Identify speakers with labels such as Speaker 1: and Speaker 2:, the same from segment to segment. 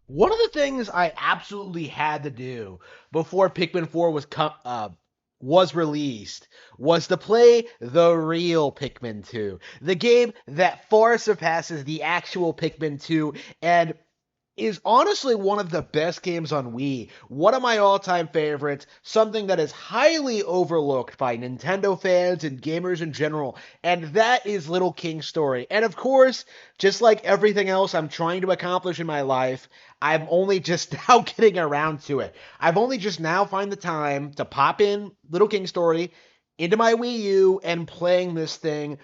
Speaker 1: One of the things I absolutely had to do before Pikmin 4 was released was to play the real Pikmin 2, the game that far surpasses the actual Pikmin 2 and is honestly one of the best games on Wii. One of my all-time favorites, something that is highly overlooked by Nintendo fans and gamers in general, and that is Little King's Story. And of course, just like everything else I'm trying to accomplish in my life, I'm only just now getting around to it. I've only just now find the time to pop in Little King's Story into my Wii U and playing this thing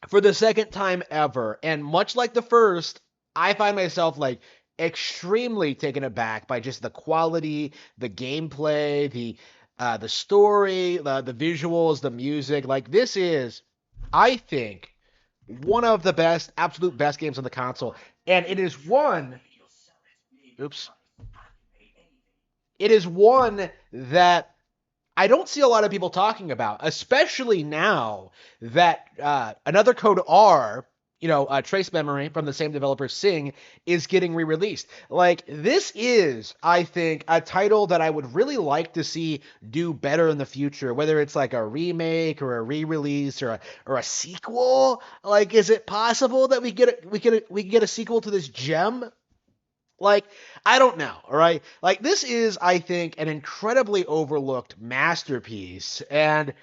Speaker 1: for the second time ever. And much like the first, I find myself like extremely taken aback by just the quality, the gameplay, the story, the visuals, the music. Like this is, I think, one of the best, absolute best games on the console, and it is one. Oops. It is one that I don't see a lot of people talking about, especially now that another code R, Trace Memory from the same developer, Sing, is getting re-released. Like this is, I think, a title that I would really like to see do better in the future. Whether it's like a remake or a re-release or a sequel. Like, is it possible that we get a sequel to this gem? Like, I don't know, all right? Like, this is, I think, an incredibly overlooked masterpiece, and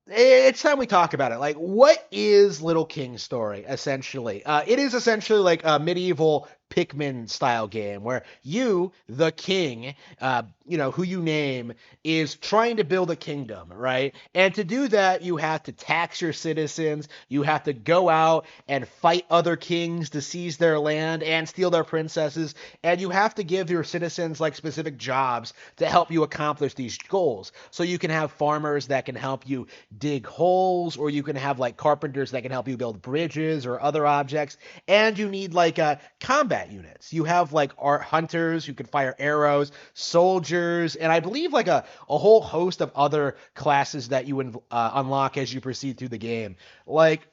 Speaker 1: it's time we talk about it. Like, what is Little King's Story, essentially? It is essentially like a medieval Pikmin style game where you, the king, who you name, is trying to build a kingdom, right? And to do that, you have to tax your citizens, you have to go out and fight other kings to seize their land and steal their princesses, and you have to give your citizens like specific jobs to help you accomplish these goals. So you can have farmers that can help you dig holes, or you can have like carpenters that can help you build bridges or other objects, and you need like combat units. You have like art hunters who can fire arrows, soldiers, and I believe like a whole host of other classes that you unlock as you proceed through the game. Like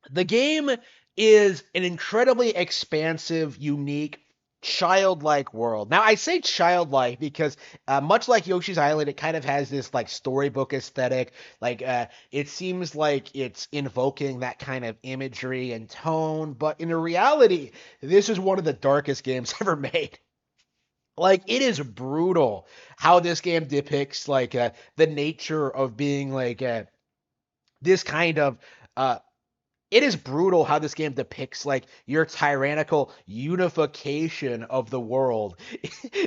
Speaker 1: the game is an incredibly expansive, unique, childlike world. Now, I say childlike because much like Yoshi's Island, it kind of has this like storybook aesthetic. Like it seems like it's invoking that kind of imagery and tone, but in reality, this is one of the darkest games ever made. Like it is brutal how this game depicts like the nature of being like this kind of uh, it is brutal how this game depicts like your tyrannical unification of the world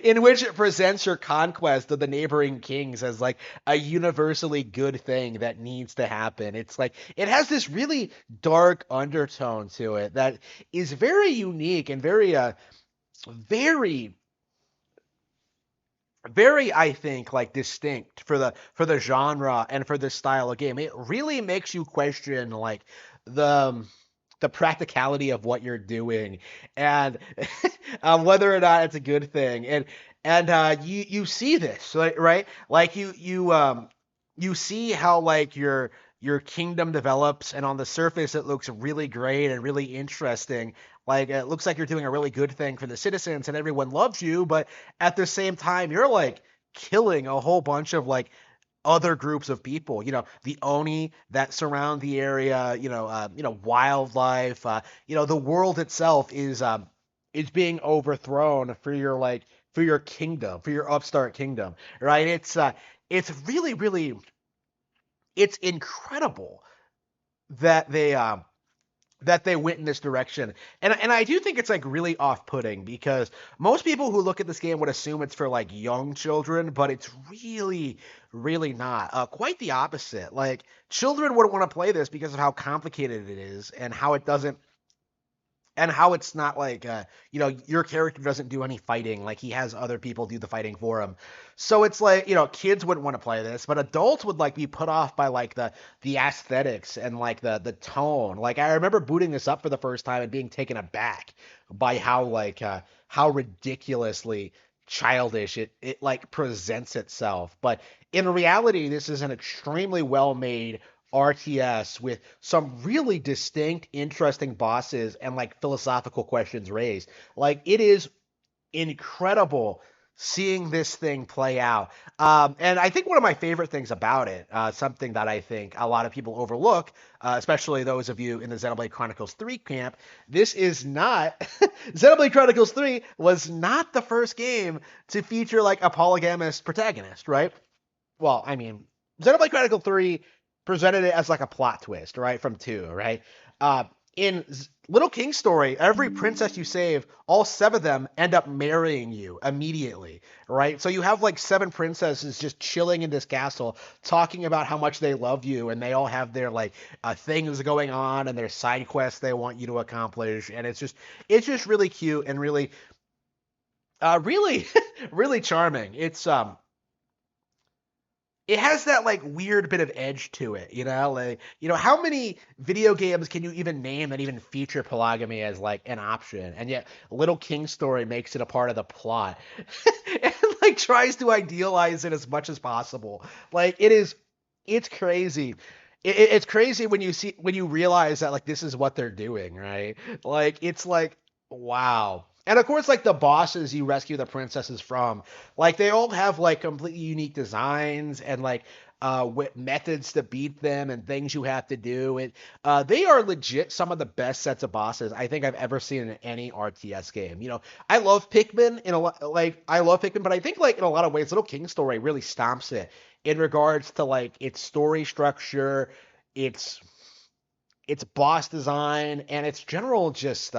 Speaker 1: in which it presents your conquest of the neighboring kings as like a universally good thing that needs to happen. It's like it has this really dark undertone to it that is very unique and very very, I think, like distinct for the genre and for this style of game. It really makes you question like the the practicality of what you're doing and whether or not it's a good thing. And you see this right? Like you see how like your kingdom develops, and on the surface it looks really great and really interesting. Like it looks like you're doing a really good thing for the citizens and everyone loves you, but at the same time you're like killing a whole bunch of like other groups of people, the oni that surround the area, wildlife, the world itself is being overthrown for your kingdom, for your upstart kingdom, right? It's really it's incredible that they went in this direction. And I do think it's like really off-putting because most people who look at this game would assume it's for like young children, but it's really not. Quite the opposite. Like children wouldn't want to play this because of how complicated it is and how it doesn't and how it's not like your character doesn't do any fighting, like he has other people do the fighting for him. So it's like kids wouldn't want to play this, but adults would like be put off by like the aesthetics and like the tone. Like I remember booting this up for the first time and being taken aback by how ridiculously childish it like presents itself. But in reality, this is an extremely well made RTS with some really distinct, interesting bosses and like philosophical questions raised. Like it is incredible seeing this thing play out. And I think one of my favorite things about it, something that I think a lot of people overlook, especially those of you in the Xenoblade Chronicles 3 camp, this is not Xenoblade Chronicles 3 was not the first game to feature like a polygamous protagonist, right? Well, I mean, Xenoblade Chronicle 3 presented it as like a plot twist, right, from 2, right? Uh, in Little King's story, every princess you save, all 7 of them end up marrying you immediately, right? So you have like 7 princesses just chilling in this castle, talking about how much they love you, and they all have their like things going on and their side quests they want you to accomplish, and it's just really cute and really really charming. It has that like weird bit of edge to it, like how many video games can you even name that even feature polygamy as like an option, and yet Little King Story makes it a part of the plot and like tries to idealize it as much as possible. Like it's crazy. It's crazy when you realize that like this is what they're doing, right? Like it's like wow. And of course, like the bosses you rescue the princesses from, like they all have like completely unique designs and like methods to beat them and things you have to do. And they are legit some of the best sets of bosses I think I've ever seen in any RTS game. I love Pikmin in a lot, like I love Pikmin, but I think like in a lot of ways, Little King Story really stomps it in regards to like its story structure, its its boss design, and its general just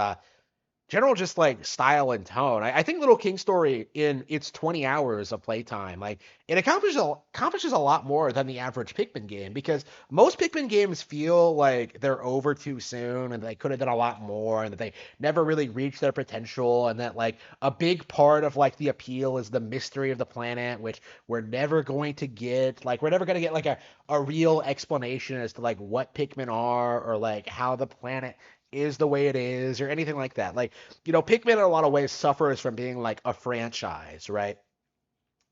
Speaker 1: like style and tone. I think Little King Story in its 20 hours of playtime, like it accomplishes a lot more than the average Pikmin game, because most Pikmin games feel like they're over too soon and they could have done a lot more and that they never really reached their potential, and that like a big part of like the appeal is the mystery of the planet, which we're never going to get. Like we're never going to get like a real explanation as to like what Pikmin are, or like how the planet is the way it is, or anything like that. Like, Pikmin in a lot of ways suffers from being like a franchise, right?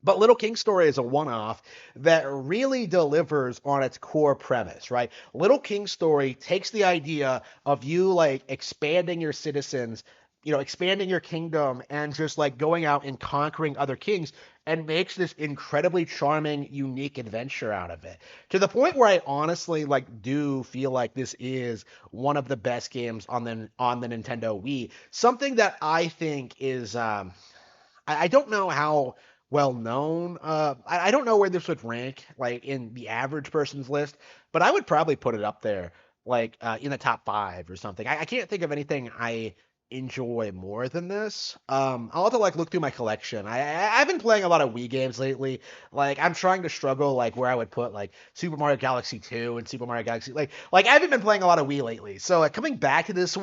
Speaker 1: But Little King Story is a one-off that really delivers on its core premise, right? Little King Story takes the idea of you like expanding your citizens, expanding your kingdom and just like going out and conquering other kings, and makes this incredibly charming, unique adventure out of it. To the point where I honestly like do feel like this is one of the best games on the Nintendo Wii. Something that I think is I don't know how well known. I don't know where this would rank, like in the average person's list, but I would probably put it up there, like in the top 5 or something. I can't think of anything I enjoy more than this. I'll have to like look through my collection. I've been playing a lot of Wii games lately. Like I'm trying to struggle like where I would put like Super Mario Galaxy 2 and Super Mario Galaxy, like I haven't been playing a lot of Wii lately. So like coming back to this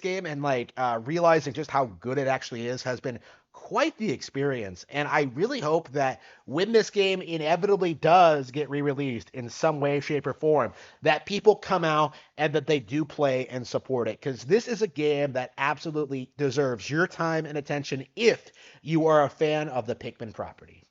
Speaker 1: game and like realizing just how good it actually is has been quite the experience. And I really hope that when this game inevitably does get re-released in some way, shape, or form, that people come out and that they do play and support it. Because this is a game that absolutely deserves your time and attention if you are a fan of the Pikmin property.